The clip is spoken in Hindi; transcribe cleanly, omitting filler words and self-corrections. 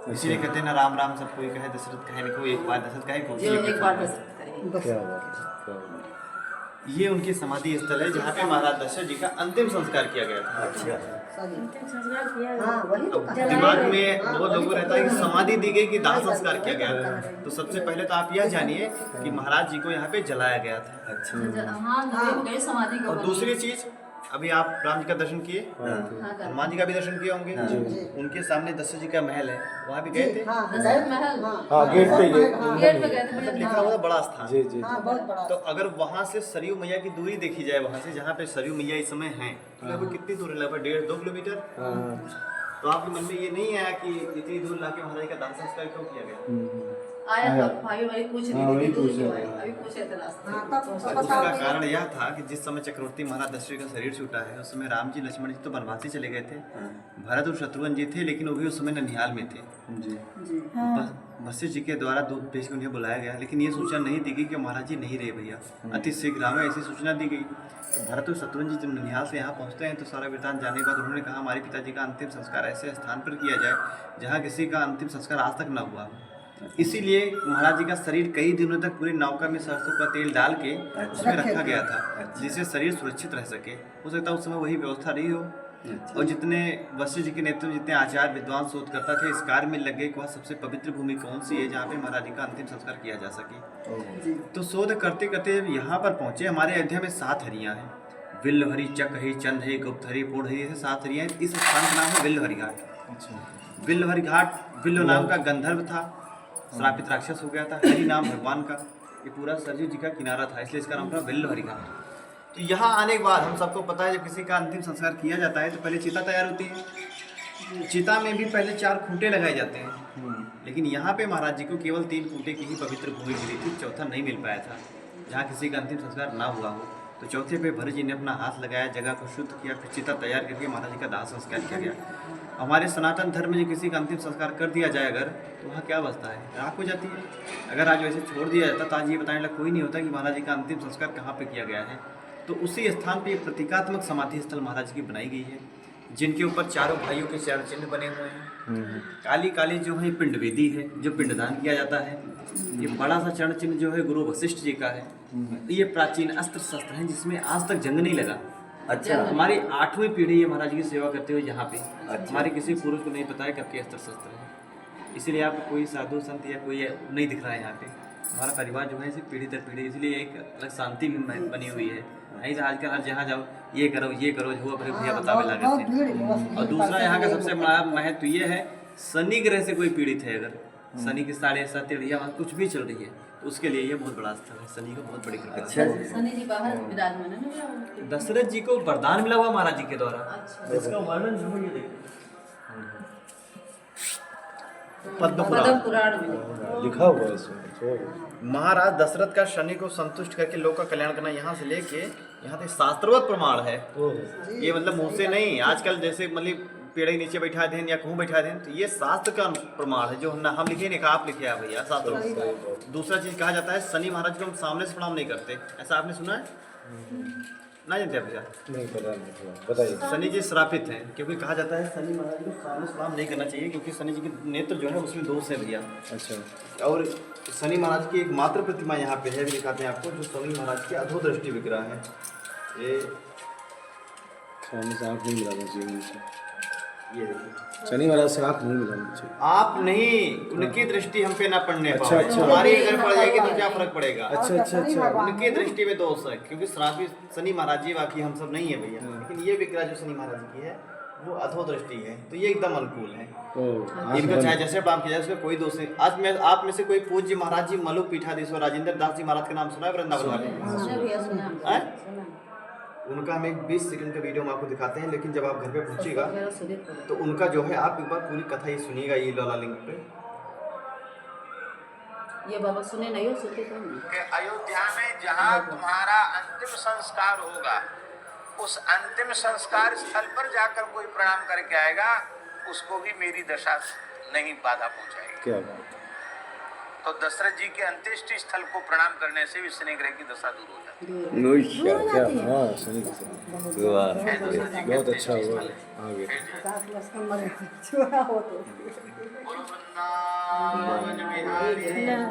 इसीलिए कहते हैं ना, राम राम सब कोई कहे दशरथ कहे को, एक बार दशरथ कहे को, एक बार दशरथ कहे। क्या बात है, क्या बात है। ये उनकी समाधि स्थल है जहाँ पे महाराज दशरथ जी का अंतिम संस्कार किया गया था। अच्छा, हाँ वही तो अब दिमाग में बहुत लोगों को रहता है कि समाधि दी गई कि दाह संस्कार किया गया। तो सबसे पहले तो आप यह जानिए कि महाराज जी को यहाँ पे जलाया गया था। अच्छा। हाँ गए समाधि को। और दूसरी चीज, अभी आप राम जी का दर्शन किए, हनुमान जी का भी दर्शन किए होंगे, उनके सामने दशरथ जी का महल है, वहाँ भी गए थे। दशरथ महल हाँ, गेट पे गेट पे गए थे। मतलब लिखा हुआ बड़ा स्थान। जी जी। बहुत बड़ा। तो अगर वहाँ से सरयू मैया की दूरी देखी जाए, वहाँ से जहाँ पे सरयू मैया इस समय हैं, तो लगभग कितनी दूर है? लगभग 1.5-2 किलोमीटर। तो आपके मन में ये नहीं आया कि इतनी दूर लाके महाराज का दाह संस्कार क्यों किया गया? आया था भाई भाई पूछ रही थी, दूर क्यों आए? अभी पूछे थे रास्ते। उसका कारण यह था कि जिस समय चक्रवर्ती महाराज दशरथ का शरीर छूटा है, उस समय राम जी लक्ष्मण जी तो वनवासी चले गए थे, भरत और शत्रुघ्न जी थे, लेकिन वो भी उस समय ननिहाल में थे। जी। वशिष्ठ जी के द्वारा दूध भेज के उन्हें बुलाया गया, लेकिन ये सूचना नहीं दी गई कि महाराज जी नहीं रहे भैया, अति शीघ्र हमें ऐसी सूचना दी गई। तो भरत और शत्रुघ्न जी जब ननिहाल से यहाँ पहुँचते हैं तो सारा वृतांत जानने के बाद उन्होंने कहा हमारे पिताजी का अंतिम संस्कार ऐसे स्थान पर किया जाए जहाँ किसी का अंतिम संस्कार आज तक न हुआ। इसीलिए महाराज जी का शरीर कई दिनों तक पूरी नौका में सरसों का तेल डाल के उसमें रखा गया था, जिससे शरीर सुरक्षित रह सके। हो सकता है उस समय वही व्यवस्था रही हो। और जितने वशिष्ठ जी के नेतृत्व में जितने आचार्य विद्वान शोधकर्ता थे, इस कार्य में लग गए कि वह सबसे पवित्र भूमि कौन सी है जहाँ पे महाराज जी का अंतिम संस्कार किया जा सके। तो शोध करते करते जब यहाँ पर पहुँचे, हमारे अयोध्या में 7 हरियाँ हैं, विल्लहरी, चकहरी, चंदहरी, गुप्तहरी, पूर्णहरी, ऐसे 7 हरियाँ हैं। इस स्थान का नाम है विल्लहरी घाट। विल्लहरी घाट, विल्ल नाम का गंधर्व था, श्रापित राक्षस हो गया था, हरि नाम भगवान का, ये पूरा सरयू जी का किनारा था, इसलिए इसका नाम था विल्लहरी घाट। तो यहाँ आने के बाद हम सबको पता है जब किसी का अंतिम संस्कार किया जाता है तो पहले चिता तैयार होती है। चिता में भी पहले 4 खूंटे लगाए जाते हैं, लेकिन यहाँ पे महाराज जी को केवल 3 खूंटे की ही पवित्र भूमि मिली थी, चौथा नहीं मिल पाया था जहाँ किसी का अंतिम संस्कार ना हुआ हो। तो चौथे पे भरत जी ने अपना हाथ लगाया, जगह को शुद्ध किया, फिर चिता तैयार करके महाराज जी का दाह संस्कार किया गया। हमारे सनातन धर्म में जो किसी का अंतिम संस्कार कर दिया जाए अगर, तो वहाँ क्या बचता है? राख हो जाती है। अगर आज वैसे छोड़ दिया जाता तो आज ये बताने लगा कोई नहीं होता कि महाराज जी का अंतिम संस्कार कहाँ पे किया गया है। तो उसी स्थान पे एक प्रतीकात्मक समाधि स्थल महाराज की बनाई गई है, जिनके ऊपर चारों भाइयों के चरण चिन्ह बने हुए हैं। काली काली जो है पिंड वेदी है, जो पिंडदान किया जाता है। ये बड़ा सा चरण चिन्ह जो है गुरु वशिष्ठ जी का है। ये प्राचीन अस्त्र शस्त्र हैं जिसमें आज तक जंग नहीं लगा। अच्छा, हमारी 8वीं पीढ़ी है महाराज की सेवा करते हुए यहाँ पे। हमारे किसी पुरुष को नहीं पता है कब के अस्त्र शस्त्र है, इसीलिए आपको कोई साधु संत या कोई नहीं दिख रहा है यहाँ पे। हमारा परिवार जो है इसे पीढ़ी दर पीढ़ी, इसलिए एक अलग शांति भी बनी हुई है। नहीं तो आजकल हर जहाँ जाओ ये करो जो अपने भैया बतावे लगे। और दूसरा यहाँ का सबसे बड़ा महत्व ये है, शनि ग्रह से कोई पीड़ित है, अगर शनि की 7.5 या कुछ भी चल रही है तो उसके लिए ये बहुत बड़ा स्थल है। शनि को बहुत बड़ी कृपा। अच्छा, शनि जी बाहर विराजमान है। दशरथ जी को वरदान मिला हुआ महाराज जी के द्वारा। अच्छा। इसका वर्णन जो है ये देखिए पद्म पुराण में लिखा हुआ है इसमें। महाराज दशरथ का शनि को संतुष्ट करके लोक का कल्याण करना, यहाँ से लेके यहाँ तक शास्त्रवत प्रमाण है। ये मतलब मुंह से नहीं, आजकल जैसे मतलब पेड़ के नीचे बैठा दें या कहूँ बैठा दें, तो ये शास्त्र का प्रमाण है, जो हम लिखे नहीं, आप लिखे हैं भैया शास्त्र। दूसरा चीज कहा जाता है शनि महाराज को हम सामने से प्रणाम नहीं करते, ऐसा आपने सुना है? ना जानते भैया? नहीं पता, नहीं बताइए। शनि जी श्रापित हैं, क्योंकि कहा जाता है शनि महाराज को सामने से प्रणाम नहीं करना चाहिए, क्योंकि शनि जी के नेत्र जो है उसमें दोष है भैया। अच्छा। और शनि महाराज की एक मात्र प्रतिमा यहाँ पे है, भी दिखाते हैं आपको, जो शनि महाराज की अधोदृष्टि विग्रह है। ये सामने से आँख नहीं मिलाना चाहिए उनसे। ये देखिए, शनि महाराज से आँख नहीं मिलाना चाहिए। आप नहीं, उनकी दृष्टि हम पे ना पड़ने अच्छा, पाए। अच्छा। हमारी अगर पड़ जाएगी तो क्या फर्क पड़ेगा? अच्छा अच्छा अच्छा। उनकी दृष्टि में दोष है, क्योंकि श्रापित शनि महाराज जी, बाकी हम सब नहीं है भैया। लेकिन ये विग्रह जो शनि महाराज की है वो अधोदृष्टि है, तो ये एकदम अनुकूल है। इनका चाहे जैसे प्रणाम किया जाए, उसका कोई दोष नहीं। आज मैं आप में से कोई पूज्य महाराज जी मलु पीठाधीश्वर राजेंद्र दास जी महाराज का नाम सुना है वृंदावन वाले? उनका हम एक 20 सेकंड का वीडियो हम आपको दिखाते हैं, लेकिन जब आप घर पे पहुंचेगा तो उनका जो है आप एक बार पूरी कथा ही सुनिएगा ये लॉला लिंक पे। ये बाबा सुने नहीं हो, सुनते तो कि अयोध्या में जहाँ तुम्हारा अंतिम संस्कार होगा, उस अंतिम संस्कार स्थल पर जाकर कोई प्रणाम करके आएगा, उसको भी मेरी दशा नहीं बाधा पहुंचाएगी। क्या बात है। तो दशरथ जी के अंत्येष्टि स्थल को प्रणाम करने से भी शनि ग्रह की दशा दूर हो जाती है। क्या? हाँ, शनि के साथ बहुत अच्छा हुआ। आगे गुरु ले